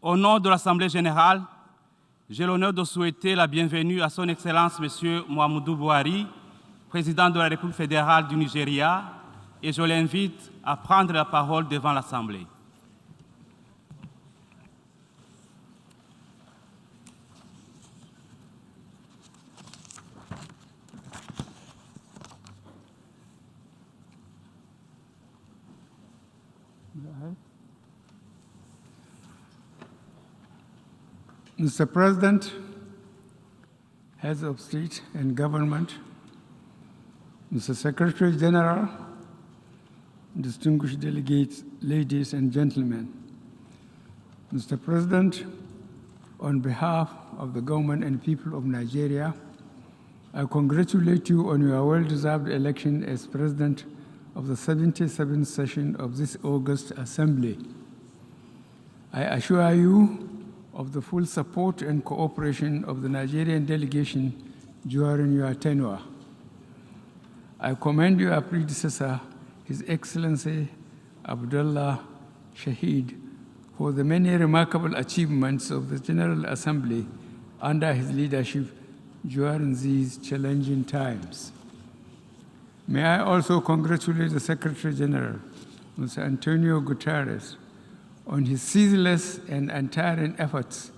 Au nom de l'Assemblée générale, j'ai l'honneur de souhaiter la bienvenue à Son Excellence M. Muhammadu Buhari, président de la République fédérale du Nigeria, et je l'invite à prendre la parole devant l'Assemblée. Mr. President, Heads of State and Government, Mr. Secretary General, distinguished delegates, ladies and gentlemen. Mr. President, on behalf of the government and people of Nigeria, I congratulate you on your well-deserved election as President of the 77th session of this August Assembly. I assure you of the full support and cooperation of the Nigerian delegation during your tenure. I commend your predecessor, His Excellency Abdullah Shahid, for the many remarkable achievements of the General Assembly under his leadership during these challenging times. May I also congratulate the Secretary General, Mr. Antonio Guterres, on his ceaseless and untiring efforts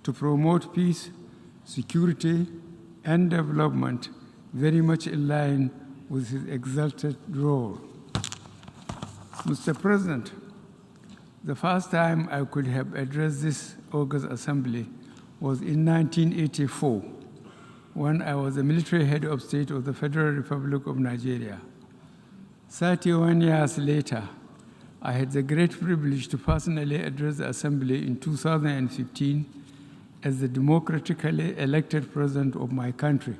to promote peace, security, and development, very much in line with his exalted role. Mr. President, the first time I could have addressed this August Assembly was in 1984, when I was the military head of state of the Federal Republic of Nigeria. 31 years later, I had the great privilege to personally address the Assembly in 2015 as the democratically elected president of my country.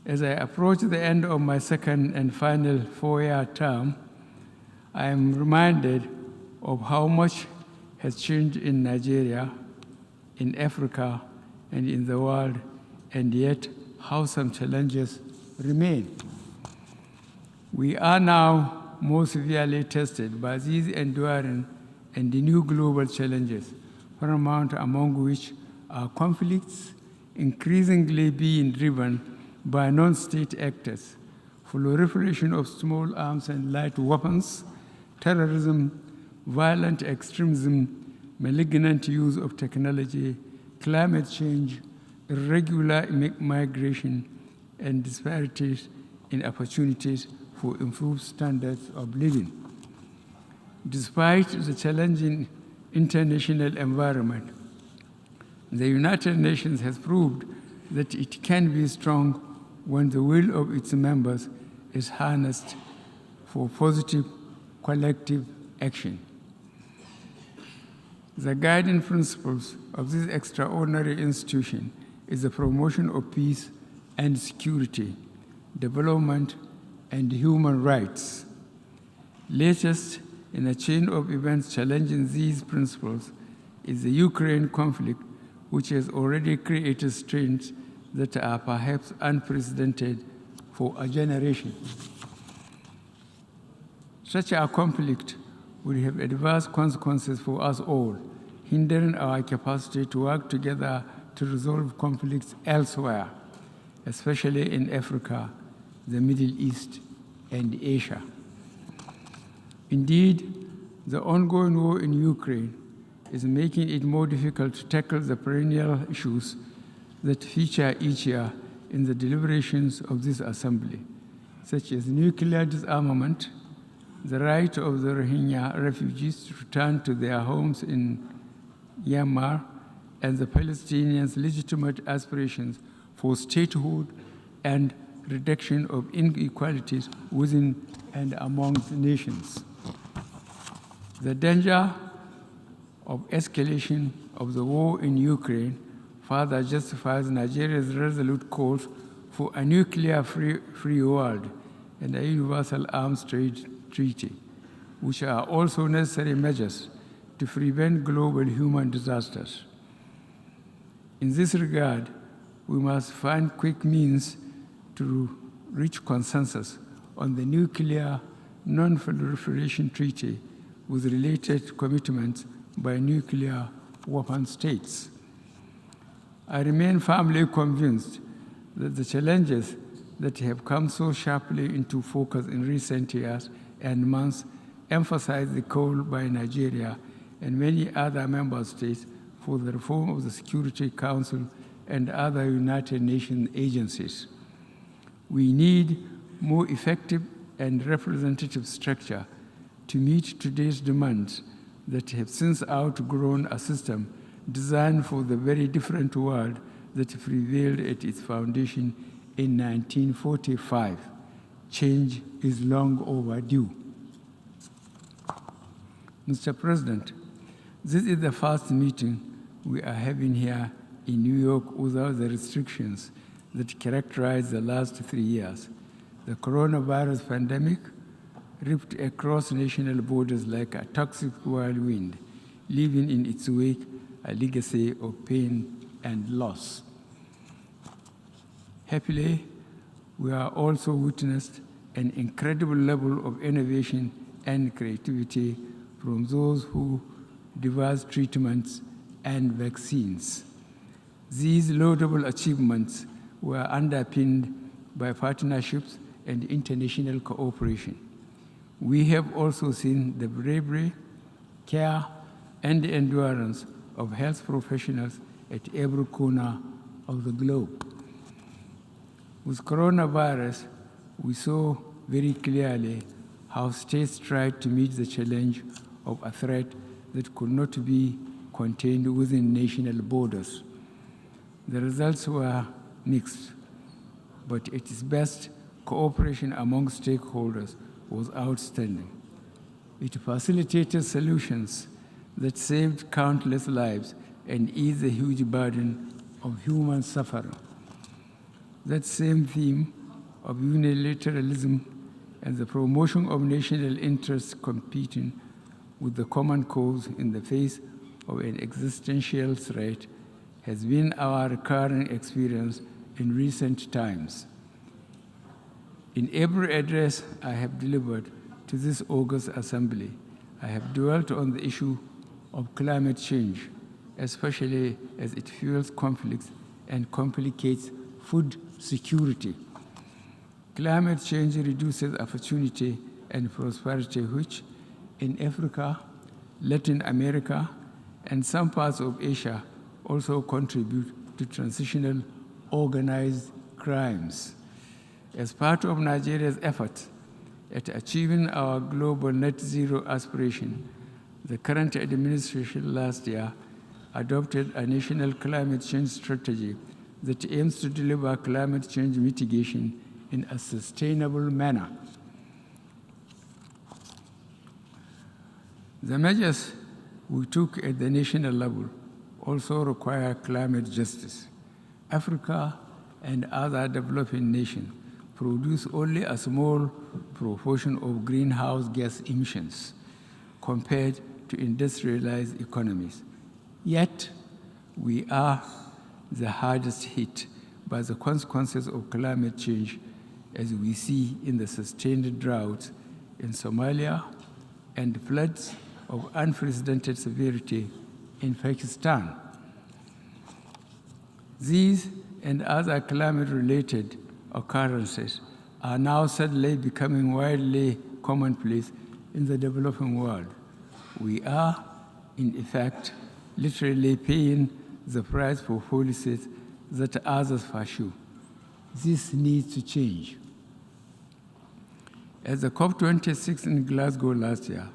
As I approach the end of my second and final four-year term, I am reminded of how much has changed in Nigeria, in Africa, and in the world, and yet how some challenges remain. We are now more severely tested by these enduring and the new global challenges, paramount among which are conflicts increasingly being driven by non-state actors, proliferation of small arms and light weapons, terrorism, violent extremism, malignant use of technology, climate change, irregular migration, and disparities in opportunities for improved standards of living. Despite the challenging international environment, the United Nations has proved that it can be strong when the will of its members is harnessed for positive collective action. The guiding principles of this extraordinary institution is the promotion of peace and security, development, and human rights. Latest in a chain of events challenging these principles is the Ukraine conflict, which has already created strains that are perhaps unprecedented for a generation. Such a conflict would have adverse consequences for us all, hindering our capacity to work together to resolve conflicts elsewhere, especially in Africa, the Middle East, and Asia. Indeed, the ongoing war in Ukraine is making it more difficult to tackle the perennial issues that feature each year in the deliberations of this Assembly, such as nuclear disarmament, the right of the Rohingya refugees to return to their homes in Myanmar, and the Palestinians' legitimate aspirations for statehood and reduction of inequalities within and amongst nations. The danger of escalation of the war in Ukraine further justifies Nigeria's resolute calls for a nuclear-free world and a universal arms trade treaty, which are also necessary measures to prevent global human disasters. In this regard, we must find quick means to reach consensus on the nuclear non-proliferation treaty with related commitments by nuclear weapon states. I remain firmly convinced that the challenges that have come so sharply into focus in recent years and months emphasize the call by Nigeria and many other member states for the reform of the Security Council and other United Nations agencies. We need more effective and representative structure to meet today's demands that have since outgrown a system designed for the very different world that prevailed at its foundation in 1945. Change is long overdue. Mr. President, this is the first meeting we are having here in New York without the restrictions that characterized the last 3 years. The coronavirus pandemic ripped across national borders like a toxic whirlwind, leaving in its wake a legacy of pain and loss. Happily, we are also witnessed an incredible level of innovation and creativity from those who devised treatments and vaccines. These laudable achievements were underpinned by partnerships and international cooperation. We have also seen the bravery, care, and endurance of health professionals at every corner of the globe. With coronavirus, we saw very clearly how states tried to meet the challenge of a threat that could not be contained within national borders. The results were mixed, but at its best, cooperation among stakeholders was outstanding. It facilitated solutions that saved countless lives and eased the huge burden of human suffering. That same theme of unilateralism and the promotion of national interests competing with the common cause in the face of an existential threat has been our recurring experience in recent times. In every address I have delivered to this August Assembly, I have dwelt on the issue of climate change, especially as it fuels conflicts and complicates food security. Climate change reduces opportunity and prosperity, which in Africa, Latin America, and some parts of Asia also contribute to transitional organized crimes. As part of Nigeria's efforts at achieving our global net zero aspiration, the current administration last year adopted a national climate change strategy that aims to deliver climate change mitigation in a sustainable manner. The measures we took at the national level also require climate justice. Africa and other developing nations produce only a small proportion of greenhouse gas emissions compared to industrialized economies. Yet, we are the hardest hit by the consequences of climate change, as we see in the sustained droughts in Somalia and floods of unprecedented severity in Pakistan. These and other climate-related occurrences are now suddenly becoming widely commonplace in the developing world. We are, in effect, literally paying the price for policies that others pursue. This needs to change. At the COP26 in Glasgow last year,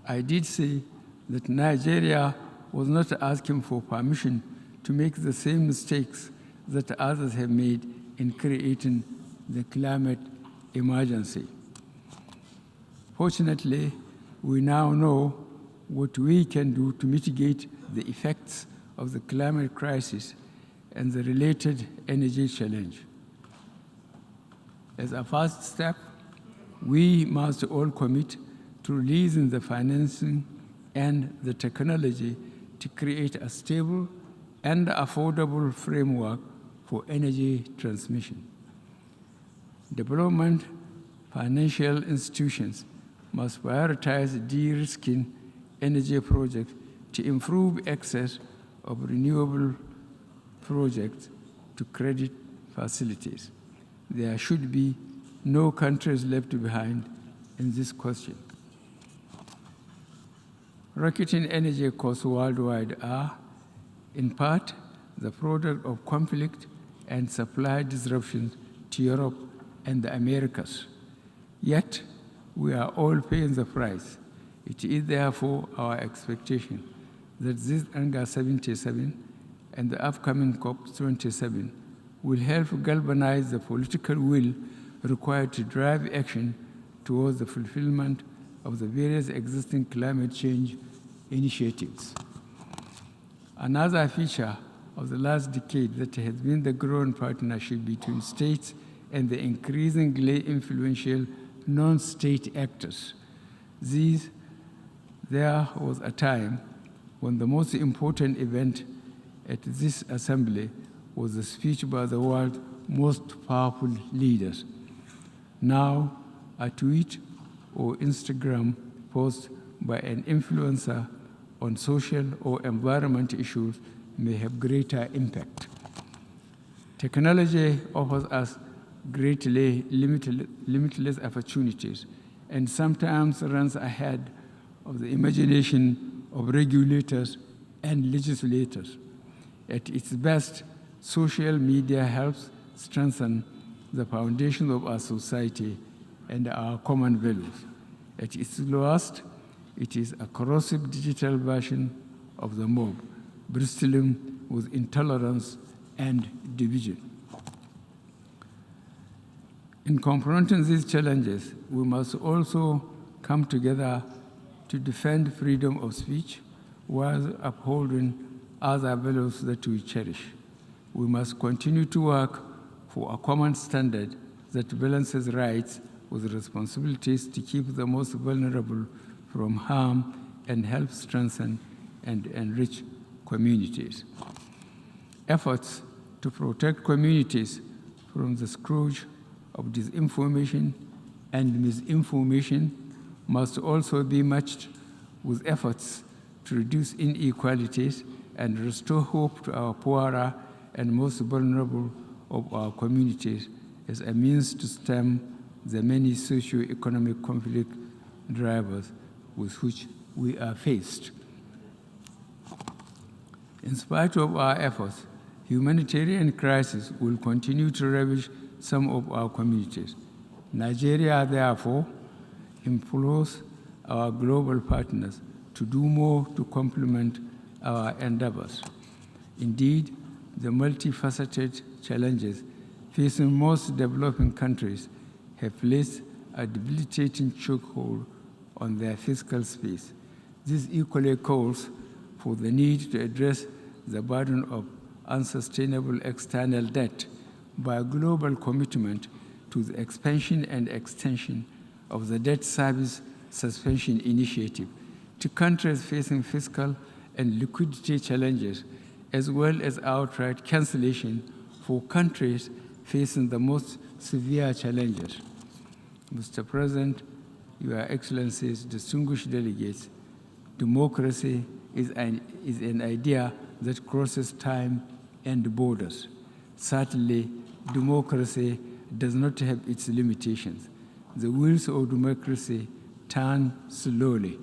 I did say that Nigeria was not asking for permission to make the same mistakes that others have made in creating the climate emergency. Fortunately, we now know what we can do to mitigate the effects of the climate crisis and the related energy challenge. As a first step, we must all commit to releasing the financing and the technology to create a stable and affordable framework for energy transmission. Development financial institutions must prioritize de-risking energy projects to improve access of renewable projects to credit facilities. There should be no countries left behind in this question. Rocketing energy costs worldwide are, in part, the product of conflict and supply disruptions to Europe and the Americas. Yet, we are all paying the price. It is therefore our expectation that this UNGA 77 and the upcoming COP27 will help galvanize the political will required to drive action towards the fulfillment of the various existing climate change initiatives. Another feature of the last decade that has been the growing partnership between states and the increasingly influential non-state actors. There was a time when the most important event at this assembly was the speech by the world's most powerful leaders. Now, a tweet or Instagram post by an influencer on social or environment issues may have greater impact. Technology offers us greatly limitless opportunities and sometimes runs ahead of the imagination of regulators and legislators. At its best, social media helps strengthen the foundation of our society and our common values. At its lowest, it is a corrosive digital version of the mob, bristling with intolerance and division. In confronting these challenges, we must also come together to defend freedom of speech while upholding other values that we cherish. We must continue to work for a common standard that balances rights with responsibilities to keep the most vulnerable from harm and help strengthen and enrich communities. Efforts to protect communities from the scourge of disinformation and misinformation must also be matched with efforts to reduce inequalities and restore hope to our poorer and most vulnerable of our communities as a means to stem the many socio-economic conflict drivers with which we are faced. In spite of our efforts, humanitarian crisis will continue to ravage some of our communities. Nigeria, therefore, implores our global partners to do more to complement our endeavors. Indeed, the multifaceted challenges facing most developing countries have placed a debilitating chokehold on their fiscal space. This equally calls for the need to address the burden of unsustainable external debt by a global commitment to the expansion and extension of the debt service suspension initiative to countries facing fiscal and liquidity challenges, as well as outright cancellation for countries facing the most severe challenges. Mr. President, Your Excellencies, distinguished delegates, democracy is an idea that crosses time and borders. Certainly, democracy does not have its limitations. The wheels of democracy turn slowly.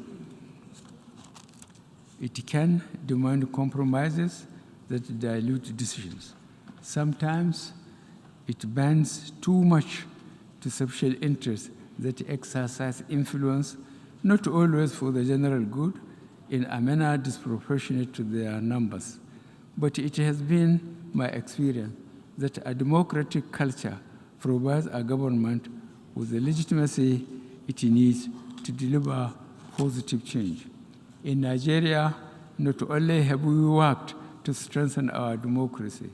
It can demand compromises that dilute decisions. Sometimes it bends too much to special interests that exercise influence, not always for the general good, in a manner disproportionate to their numbers. But it has been my experience that a democratic culture provides a government with the legitimacy it needs to deliver positive change. In Nigeria, not only have we worked to strengthen our democracy,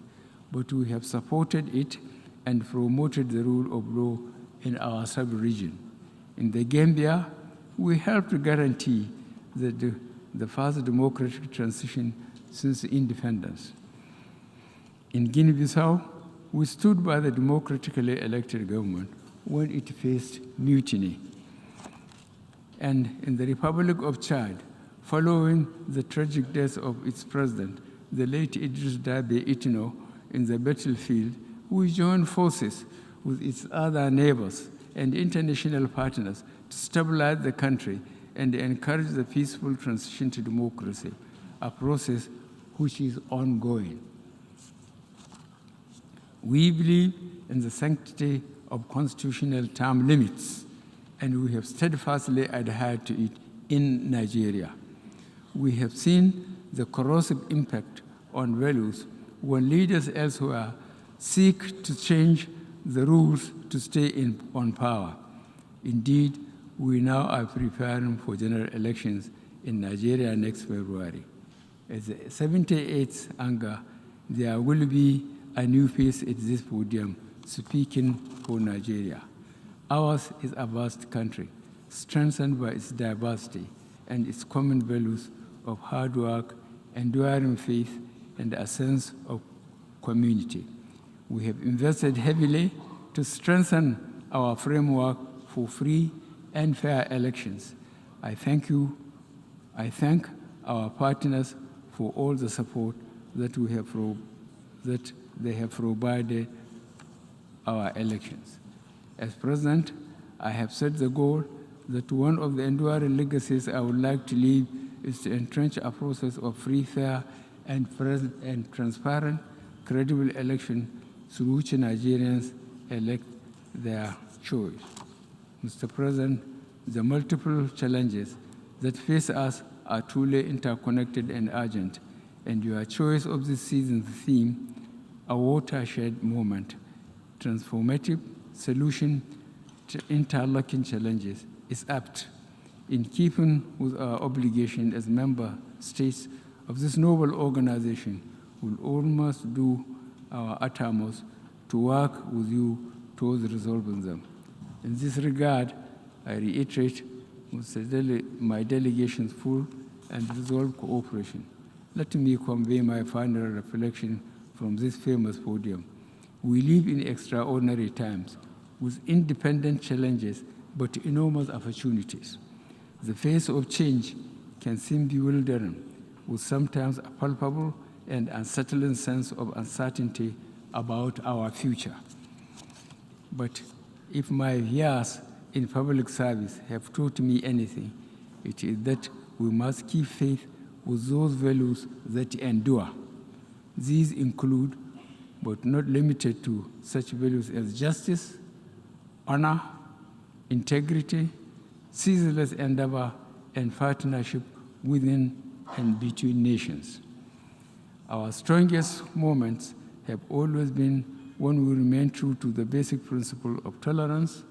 but we have supported it and promoted the rule of law in our sub-region. In the Gambia, we helped to guarantee the first democratic transition since independence. In Guinea-Bissau, we stood by the democratically elected government when it faced mutiny. And in the Republic of Chad, following the tragic death of its president, the late Idris Dabe Itno, in the battlefield, we joined forces with its other neighbors and international partners to stabilize the country and encourage the peaceful transition to democracy, a process which is ongoing. We believe in the sanctity of constitutional term limits, and we have steadfastly adhered to it in Nigeria. We have seen the corrosive impact on values when leaders elsewhere seek to change the rules to stay on power. Indeed, we now are preparing for general elections in Nigeria next February. At the 78th UNGA, there will be a new face at this podium speaking for Nigeria. Ours is a vast country, strengthened by its diversity and its common values of hard work, enduring faith, and a sense of community. We have invested heavily to strengthen our framework for free and fair elections. I thank our partners for all the support that they have provided our elections. As President, I have set the goal that one of the enduring legacies I would like to leave is to entrench a process of free, fair, and transparent, credible election through which Nigerians elect their choice. Mr. President, the multiple challenges that face us are truly interconnected and urgent, and your choice of this season's theme, a watershed moment, transformative solution to interlocking challenges, is apt, in keeping with our obligation as member states of this noble organization. We'll almost do our utmost to work with you towards resolving them. In this regard, I reiterate my delegation's full and resolved cooperation. Let me convey my final reflection from this famous podium. We live in extraordinary times with independent challenges but enormous opportunities. The face of change can seem bewildering, with sometimes a palpable and unsettling sense of uncertainty about our future. But if my years in public service have taught me anything, it is that we must keep faith with those values that endure. These include, but not limited to, such values as justice, honor, integrity, ceaseless endeavor, and partnership within and between nations. Our strongest moments have always been when we remain true to the basic principle of tolerance,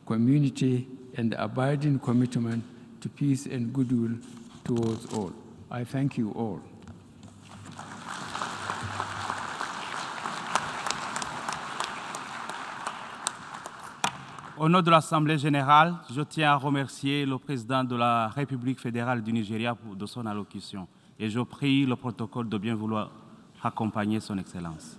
community, and abiding commitment to peace and goodwill towards all. I thank you all. Au nom de l'Assemblée générale, je tiens à remercier le président de la République fédérale du Nigeria de son allocution et je prie le protocole de bien vouloir accompagner son Excellence.